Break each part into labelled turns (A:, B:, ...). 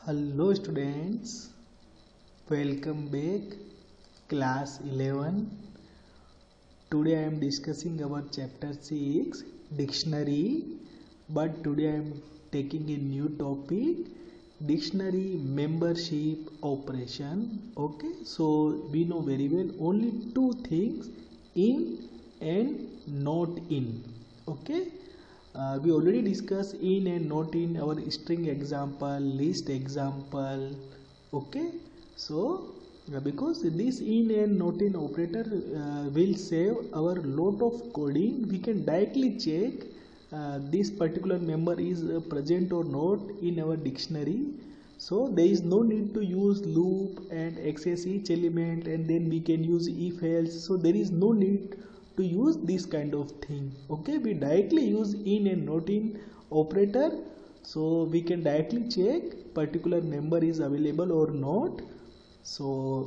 A: Hello students, welcome back class 11. Today I am discussing our chapter 6 dictionary, but today I am taking a new topic, dictionary membership operation. Okay, so we know very well only two things, in and not in. Okay, we already discussed in and not in our string example, list example. Okay, so because this in and not in operator will save our lot of coding, we can directly check this particular member is present or not in our dictionary. So there is no need to use loop and access each element and then we can use if else. So there is no need to use this kind of thing. Okay, we directly use in and not in operator, so we can directly check particular member is available or not. So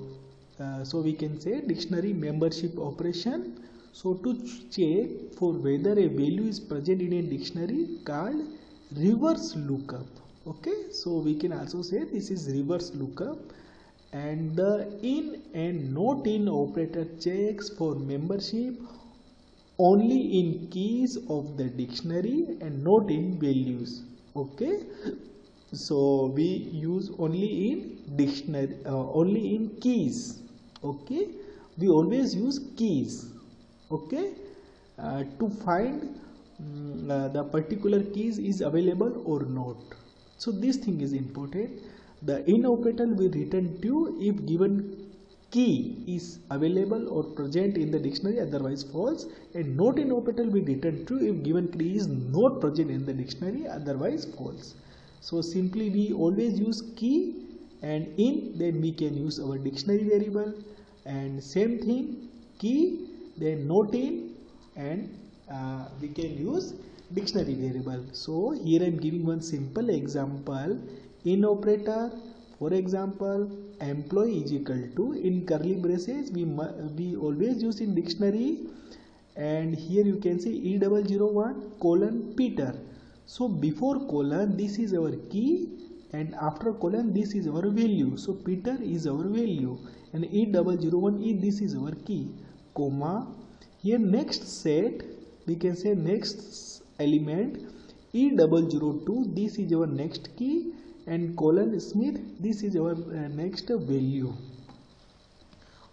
A: we can say dictionary membership operation. So to check for whether a value is present in a dictionary called reverse lookup. Okay, so we can also say this is reverse lookup. And the in and not in operator checks for membership only in keys of the dictionary and not in values. Okay, so we use only in dictionary, only in keys. Okay, we always use keys. Okay, to find the particular keys is available or not. So this thing is important. The in operator will return true if given key is available or present in the dictionary, otherwise false, and not in operator will return true if given key is not present in the dictionary, otherwise false. So simply we always use key and in, then we can use our dictionary variable, and same thing key then not in, and we can use dictionary variable. So here I am giving one simple example. In operator, for example, employee is equal to, in curly braces we always use in dictionary, and here you can see E001 colon Peter. So before colon this is our key and after colon this is our value. So Peter is our value and E001 this is our key, comma, here next set we can say next element E002 this is our next key, and colon Smith this is our next value.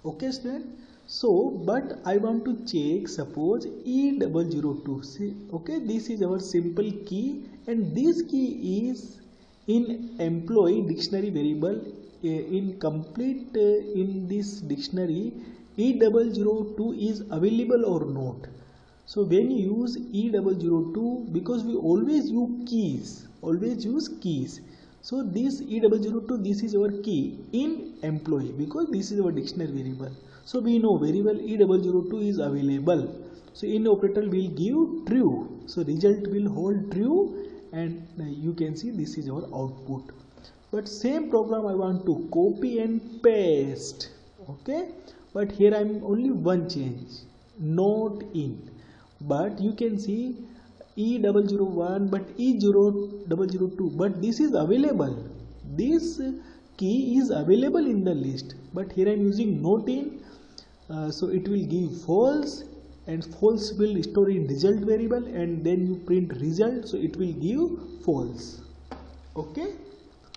A: Okay student, so but I want to check, suppose E002, see, okay, this is our simple key and this key is in employee dictionary variable, in complete in this dictionary E002 is available or not. So when you use E002, because we always use keys, so this E002 this is our key in employee because this is our dictionary variable. So we know very well E002 is available. So in operator will give true. So result will hold true, and you can see this is our output. But same program I want to copy and paste. Okay, but here I am only one change, not in. But you can see E001 but E002, but this is available, this key is available in the list, but here I am using not in, so it will give false, and false will store in result variable, and then you print result, so it will give false. Okay,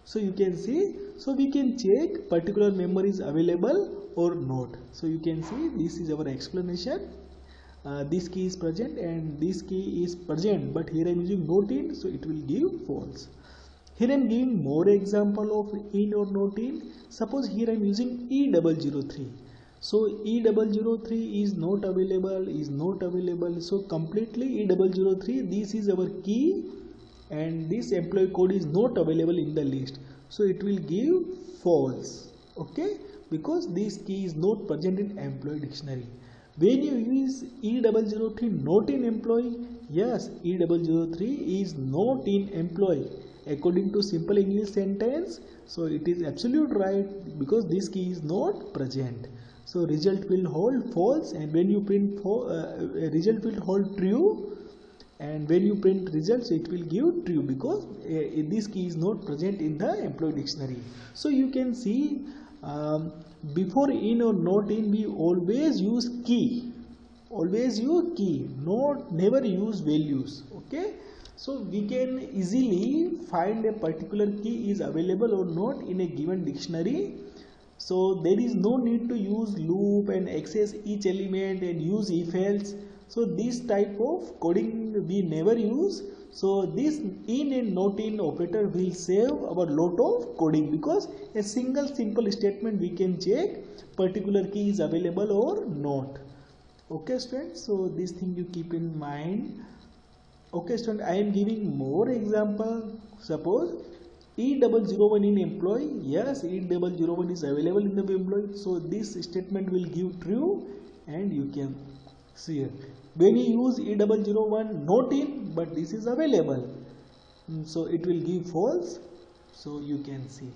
A: so you can see, so we can check particular member is available or not. So you can see this is our explanation. This key is present and this key is present, but here I am using not in, so it will give false. Here I am giving more example of in or not in. Suppose here I am using E003. So E003 is not available, so completely E003 this is our key and this employee code is not available in the list, so it will give false. Okay, because this key is not present in employee dictionary. When you use E003 not in employee, yes, E003 is not in employee according to simple English sentence, so it is absolute right because this key is not present. So result will hold false, and when you print result will hold true, and when you print results it will give true because this key is not present in the employee dictionary. So you can see before in or not in we always use key, never use values. Okay, so we can easily find a particular key is available or not in a given dictionary. So there is no need to use loop and access each element and use if else. So this type of coding we never use. So this in and not in operator will save our lot of coding, because a single simple statement we can check particular key is available or not. Okay students, so this thing you keep in mind. Okay student, I am giving more example. Suppose E001 in employee, yes, E001 is available in the employee, so this statement will give true, and you can see here. When you use E001 not in, but this is available, so it will give false. So you can see.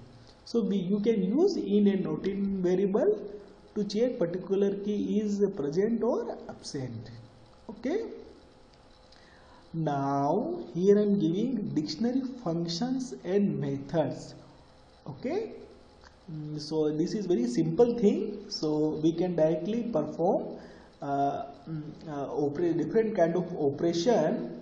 A: So you can use in and not in variable to check particular key is present or absent. Okay. Now here I am giving dictionary functions and methods. Okay, so this is very simple thing, so we can directly perform different kind of operation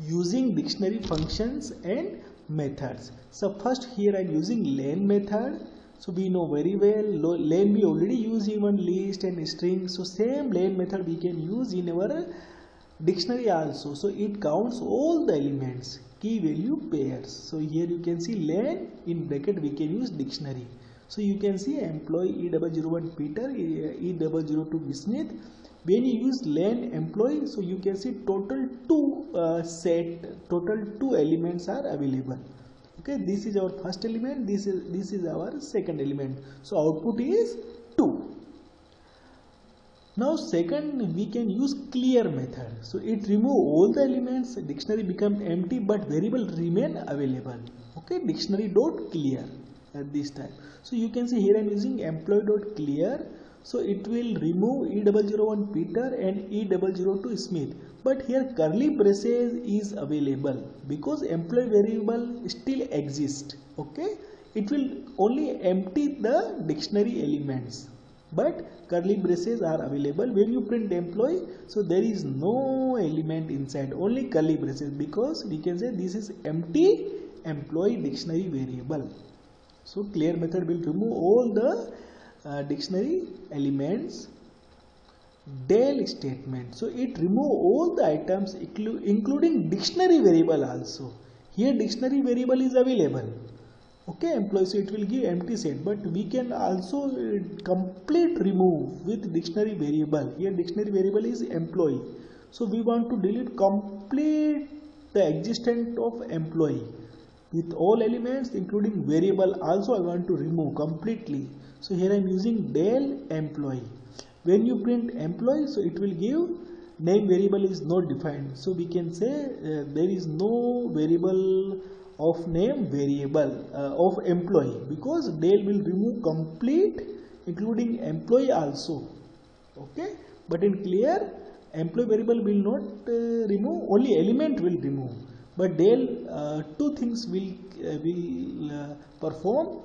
A: using dictionary functions and methods. So first here I am using len method. So we know very well len we already use even list and string, so same len method we can use in our dictionary also. So it counts all the elements, key value pairs. So here you can see len in bracket we can use dictionary. So you can see employee E001 Peter, E002 Smith. When you use len employee, so you can see total two elements are available. Okay, this is our first element, this is our second element. So output is 2. Now second we can use clear method. So it remove all the elements, dictionary become empty but variable remain available. Okay, dictionary dot clear at this time. So you can see here I am using employee dot clear. So it will remove E001 Peter and E002 Smith, but here curly braces is available because employee variable still exists. Okay, it will only empty the dictionary elements, but curly braces are available. When you print employee, so there is no element inside, only curly braces, because we can say this is empty employee dictionary variable. So clear method will remove all the dictionary elements. Del statement, so it remove all the items including dictionary variable also. Here dictionary variable is available. Okay, employee, so it will give empty set, but we can also complete remove with dictionary variable. Here dictionary variable is employee, so we want to delete complete the existence of employee with all elements including variable also I want to remove completely. So here I am using del employee. When you print employee, so it will give name variable is not defined, so we can say there is no variable of name variable of employee, because del will remove complete including employee also. Okay, but in clear employee variable will not remove, only element will remove, but del two things will perform.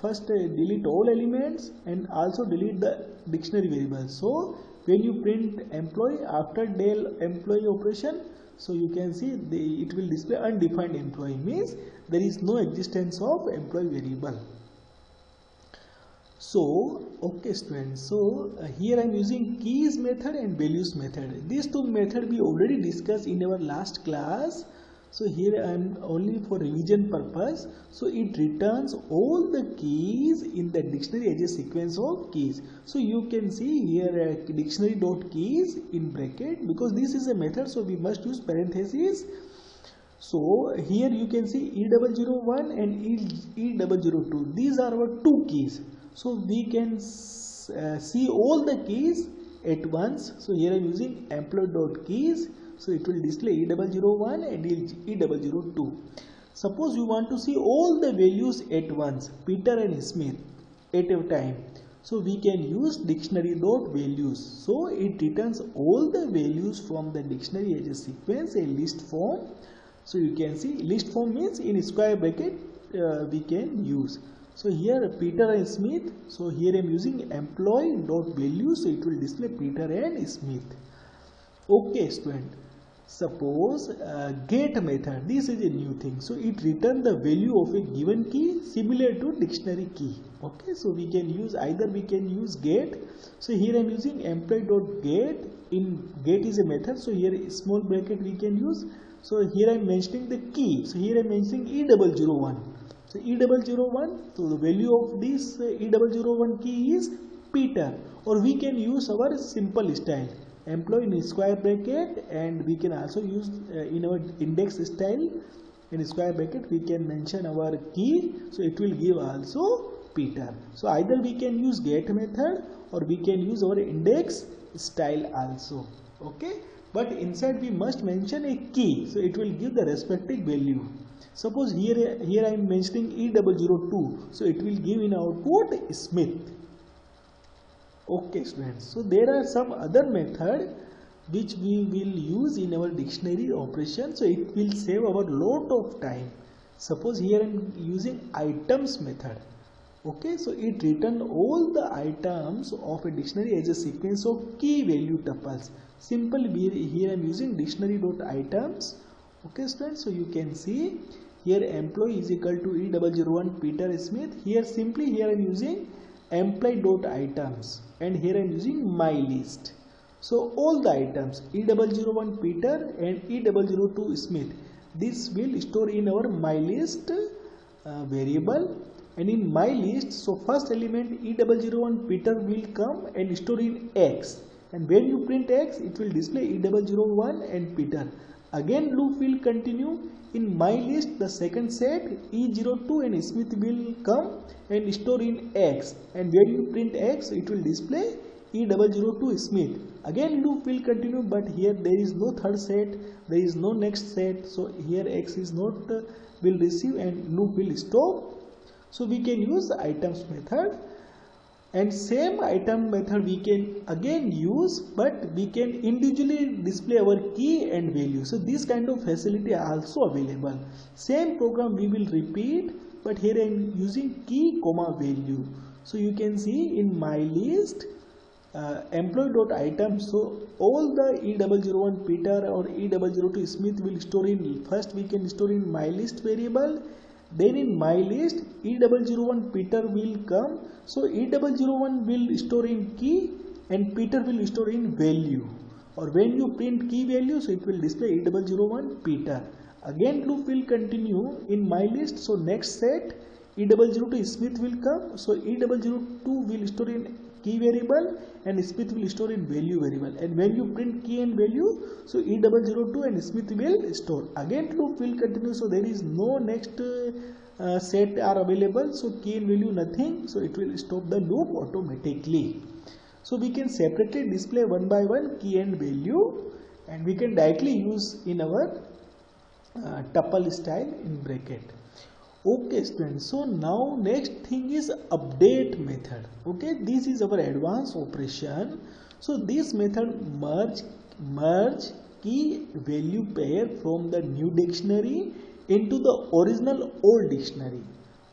A: First delete all elements and also delete the dictionary variable. So when you print employee after del employee operation, so you can see it will display undefined employee, means there is no existence of employee variable. So okay students, so here I am using keys method and values method. These two methods we already discussed in our last class. So here I am only for revision purpose. So it returns all the keys in the dictionary as a sequence of keys. So you can see here dictionary dot keys in bracket, because this is a method, so we must use parentheses. So here you can see E001 and E002. These are our two keys. So we can see all the keys at once. So here I am using employee dot keys. So it will display E001 and E002. Suppose you want to see all the values at once, Peter and Smith at a time. So we can use dictionary dot values. So it returns all the values from the dictionary as a sequence, a list form. So you can see list form means in square bracket we can use. So here Peter and Smith. So here I am using employee dot value. So it will display Peter and Smith. Okay, student. Suppose get method. This is a new thing. So it return the value of a given key similar to dictionary key. Okay, so we can use either we can use get. So here I am using employee dot get. In get is a method. So here small bracket we can use. So here I am mentioning the key. So here I am mentioning E001. So E001. So the value of this E001 key is Peter. Or we can use our simple style. Employee in square bracket, and we can also use in our index style in square bracket we can mention our key, so it will give also Peter. So either we can use get method or we can use our index style also. Okay, but inside we must mention a key, so it will give the respective value. Suppose here I am mentioning E002, so it will give in output Smith. Okay, students, so there are some other method which we will use in our dictionary operation, so it will save our lot of time. Suppose here I am using items method. Okay, so it return all the items of a dictionary as a sequence of key value tuples. Simply here I am using dictionary dot items. Okay, students, so you can see here employee is equal to E001 Peter Smith. Here simply I am using employee dot items, and here I am using my list. So all the items E001 Peter and E002 Smith, this will store in our my list variable, and in my list, so first element E001 Peter will come and store in X, and when you print X it will display E001 and Peter. Again loop will continue. In my list the second set E02 and Smith will come and store in X, and when you print X it will display E002 Smith. Again loop will continue, but here there is no third set, there is no next set, so here X is not will receive and loop will stop. So we can use the items method, and same item method we can again use, but we can individually display our key and value. So this kind of facility are also available. Same program we will repeat, but here I am using key comma value. So you can see in my list employee dot item, so all the E001 Peter or E002 Smith will store in, first we can store in my list variable, then in my list E001 Peter will come, so E001 will store in key and Peter will store in value, or when you print key value, so it will display E001 Peter. Again loop will continue in my list, so next set E002 Smith will come, so E002 will store in key variable and Smith will store in value variable, and when you print key and value, so E002 and Smith will store. Again loop will continue, so there is no next set are available, so key and value nothing, so it will stop the loop automatically. So we can separately display one by one key and value, and we can directly use in our tuple style in bracket. Okay, students, so now next thing is update method. Okay, this is our advanced operation. So this method merge key value pair from the new dictionary into the original old dictionary.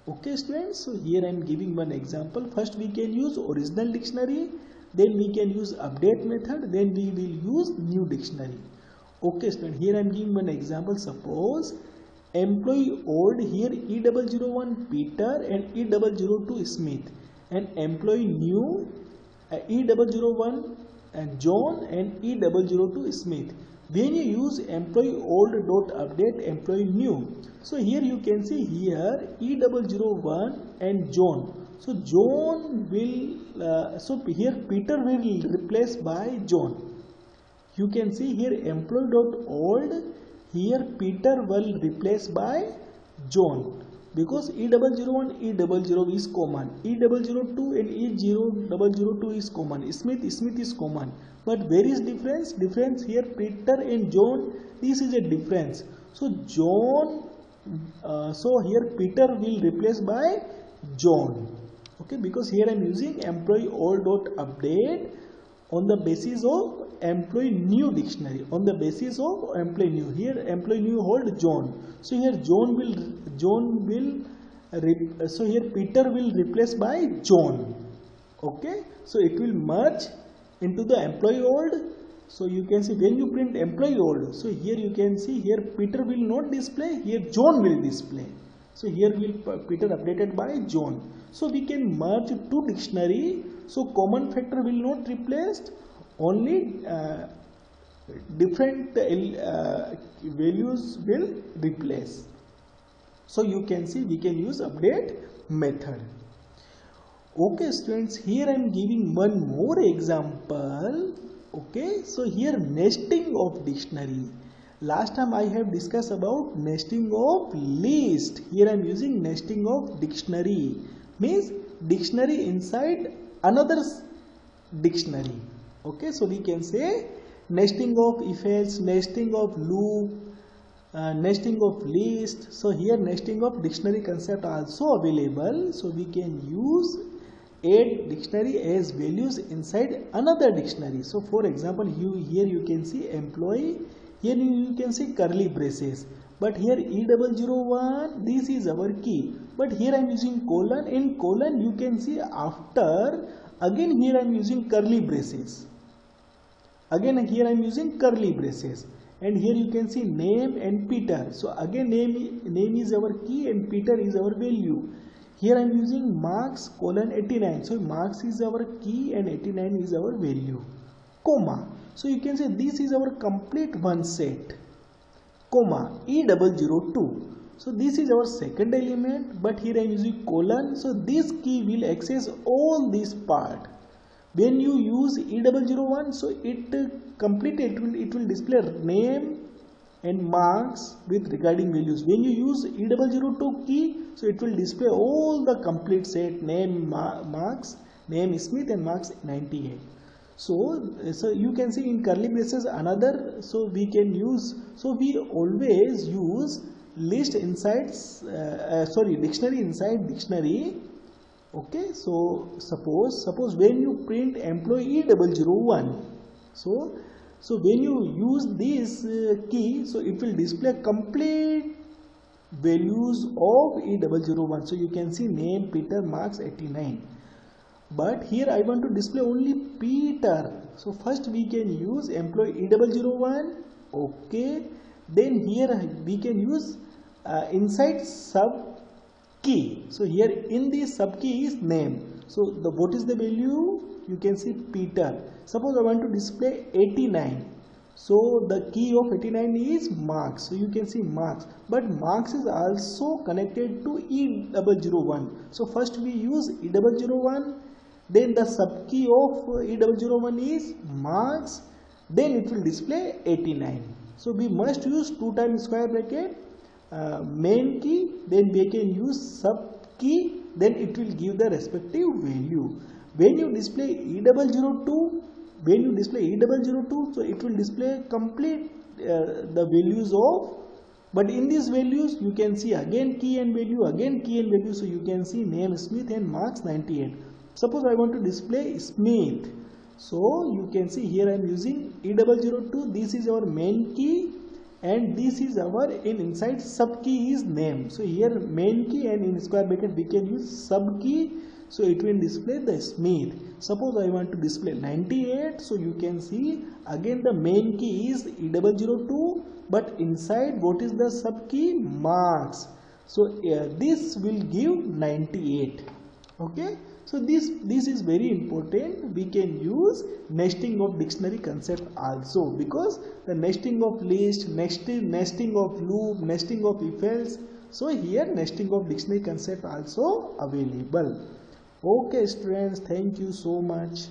A: Okay, students, so here I am giving one example. First we can use original dictionary, then we can use update method, then we will use new dictionary. Okay, student, here I am giving one example. Suppose employee old, here E001 Peter and E002 Smith, and employee new E001 and John and E002 Smith. When you use employee old dot update employee new, so here you can see here E001 and John. So John will so here Peter will replace by John. You can see here employee dot old, here Peter will replace by John, because E001 E00 is common, E002 and E002 is common, Smith is common, but where is difference? Difference here Peter and John, this is a difference. So John, so here Peter will replace by John. Okay, because here I am using employee old dot update on the basis of employee new dictionary, on the basis of employee new. Here employee new hold John, so here so here Peter will replace by John. Okay, so it will merge into the employee old. So you can see when you print employee old, so here you can see here Peter will not display, here John will display. So here will Peter updated by John. So we can merge two dictionary. So common factor will not replaced, only different values will replace. So you can see we can use update method. Okay students, here I am giving one more example. Okay, so here nesting of dictionary. Last time I have discussed about nesting of list. Here I am using nesting of dictionary. Means dictionary inside another dictionary. Okay, so we can say nesting of if else, nesting of loop, nesting of list. So here nesting of dictionary concept also available. So we can use add dictionary as values inside another dictionary. So for example, here you can see employee, here you can see curly braces, but here E001 this is our key, but here I am using colon. In colon you can see after, again here I am using curly braces, again here I am using curly braces, and here you can see name and Peter. So again name is our key and Peter is our value. Here I am using marks colon 89. So marks is our key and 89 is our value. Comma. So you can say this is our complete one set. Comma E002. So this is our second element, but here I am using colon. So this key will access all this part. When you use E001, so it will display name and marks with regarding values. When you use E002 key, so it will display all the complete set, name, marks, name Smith and marks 98. So you can see in curly braces another. So we can use, so we always use list inside dictionary inside dictionary. Okay, so suppose when you print employee E001, so when you use this key, so it will display complete values of E001. So you can see name, Peter, marks 89. But here I want to display only Peter. So first we can use employee E001. Okay. Then here we can use inside sub key. So here in this sub key is name. So what is the value? You can see Peter. Suppose I want to display 89. So the key of 89 is marks. So you can see marks. But marks is also connected to E001. So first we use E001. Then the sub key of E001 is marks. Then it will display 89. So we must use 2 times square bracket main key. Then we can use sub key. Then it will give the respective value. When you display E002, so it will display complete the values of, but in these values you can see again key and value, again key and value. So you can see name Smith and marks 98. Suppose I want to display Smith, so you can see here I am using E002. This is our main key and this is our inside sub key is name. So here main key and in square bracket we can use sub key. So it will display the Smith. Suppose I want to display 98. So you can see again the main key is E002, but inside what is the sub key? Marks. So this will give 98. Okay. So this is very important. We can use nesting of dictionary concept also, because the nesting of list, nesting of loop, nesting of if else. So here nesting of dictionary concept also available. Okay students, thank you so much.